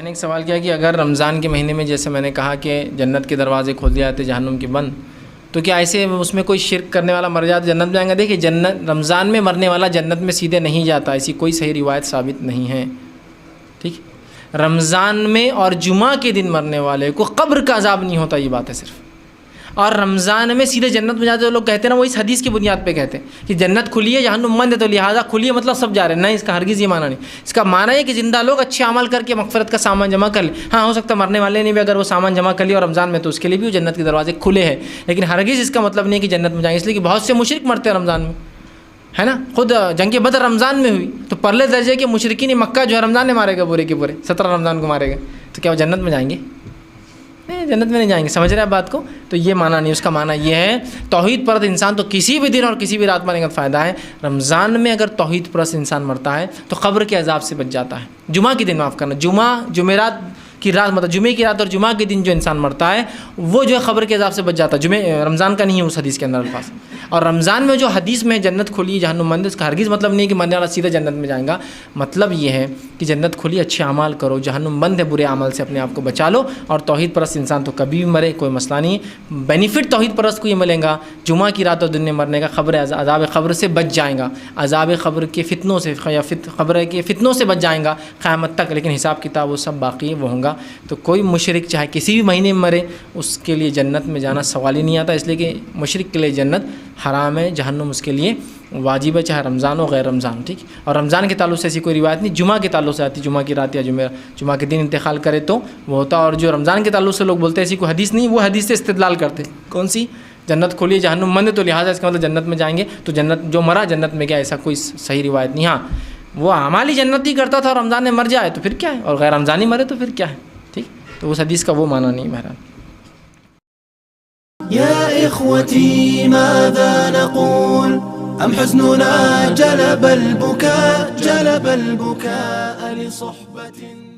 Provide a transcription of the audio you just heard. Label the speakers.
Speaker 1: نے ایک سوال کیا کہ اگر رمضان کے مہینے میں جیسے میں نے کہا کہ جنت کے دروازے کھول دیے جاتے جہنم کے بند، تو کیا ایسے اس میں کوئی شرک کرنے والا مر جاتا جنت میں جائیں گا؟ دیکھیے جنت رمضان میں مرنے والا جنت میں سیدھے نہیں جاتا، ایسی کوئی صحیح روایت ثابت نہیں ہے. ٹھیک، رمضان میں اور جمعہ کے دن مرنے والے کو قبر کا عذاب نہیں ہوتا، یہ بات ہے صرف. اور رمضان میں سیدھے جنت میں جاتے ہیں لوگ کہتے ہیں نا، وہ اس حدیث کی بنیاد پہ کہتے ہیں کہ جنت کھلی ہے جہنم بند ہے تو لہٰذا کھلی ہے مطلب سب جا رہے ہیں. نہیں، اس کا ہرگز یہ معنی نہیں. اس کا معنی ہے کہ زندہ لوگ اچھے عمل کر کے مغفرت کا سامان جمع کر لیں. ہاں ہو سکتا ہے مرنے والے نے بھی اگر وہ سامان جمع کر لیا اور رمضان میں تو اس کے لیے بھی وہ جنت کے دروازے کھلے ہیں، لیکن ہرگز اس کا مطلب نہیں کہ جنت میں جائیں گے. اس لیے کہ بہت سے مشرک مرتے ہیں رمضان میں، ہے نا. خود جنگ بدر رمضان میں ہوئی تو پرلے درجے کے مشرکین مکہ جو ہے رمضان میں مارے گا، پورے کے پورے 17 رمضان کو مارے گا. تو کیا وہ جنت میں جائیں گے؟ جنت میں نہیں جائیں گے. سمجھ رہے ہیں بات کو؟ تو یہ معنی نہیں. اس کا معنی یہ ہے توحید پرست انسان تو کسی بھی دن اور کسی بھی رات مرنے کا فائدہ ہے. رمضان میں اگر توحید پرست انسان مرتا ہے تو قبر کے عذاب سے بچ جاتا ہے. جمعہ کے دن معاف کرنا، جمعرات کی رات مطلب جمعے کی رات اور جمعہ کے دن جو انسان مرتا ہے وہ جو ہے قبر کے عذاب سے بچ جاتا ہے. رمضان کا نہیں ہے اس حدیث کے اندر الفاظ. اور رمضان میں جو حدیث میں جنت کھلی جہنم بند، اس کا ہرگز مطلب نہیں کہ مرنے والا سیدھا جنت میں جائیں گا. مطلب یہ ہے کہ جنت کھلی، اچھے اعمال کرو، جہنم بند ہے، برے اعمال سے اپنے آپ کو بچا لو. اور توحید پرست انسان تو کبھی بھی مرے کوئی مسئلہ نہیں. بینیفٹ توحید پرست کو یہ ملے گا جمعہ کی رات اور دن میں مرنے کا، عذاب قبر سے بچ جائیں گا، عذاب قبر کے فتنوں سے یا قبر کے فتنوں سے بچ جائیں گا قیامت تک. لیکن حساب کتاب وہ سب باقی وہ ہوں گا. تو کوئی مشرک چاہے کسی بھی مہینے میں مرے اس کے لیے جنت میں جانا سوال ہی نہیں آتا. اس لیے کہ مشرک کے لیے جنت حرام ہے، جہنم اس کے لیے واجب ہے، چاہے رمضان ہو غیر رمضان. ٹھیک. اور رمضان کے تعلق سے ایسی کوئی روایت نہیں. جمعہ کے تعلق سے آتی، جمعہ کی رات یا جمعہ کے دن انتقال کرے تو وہ ہوتا. اور جو رمضان کے تعلق سے لوگ بولتے ہیں ایسی کوئی حدیث نہیں، وہ حدیث سے استدلال کرتے. کون سی؟ جنت کھلی جہنم بند ہے تو لہٰذا اس کا مطلب جنت میں جائیں گے. تو جنت جو مرا جنت میں گیا، ایسا کوئی صحیح روایت نہیں. ہاں وہ اعمالی جنت ہی کرتا تھا اور رمضان میں مر جائے تو پھر کیا ہے، اور غیر رمضانی مرے تو پھر کیا ہے. ٹھیک. تو اس حدیث کا وہ معنی نہیں. بہرحال
Speaker 2: يا إخوتي ماذا نقول أم حزننا جلب البكاء لصحبة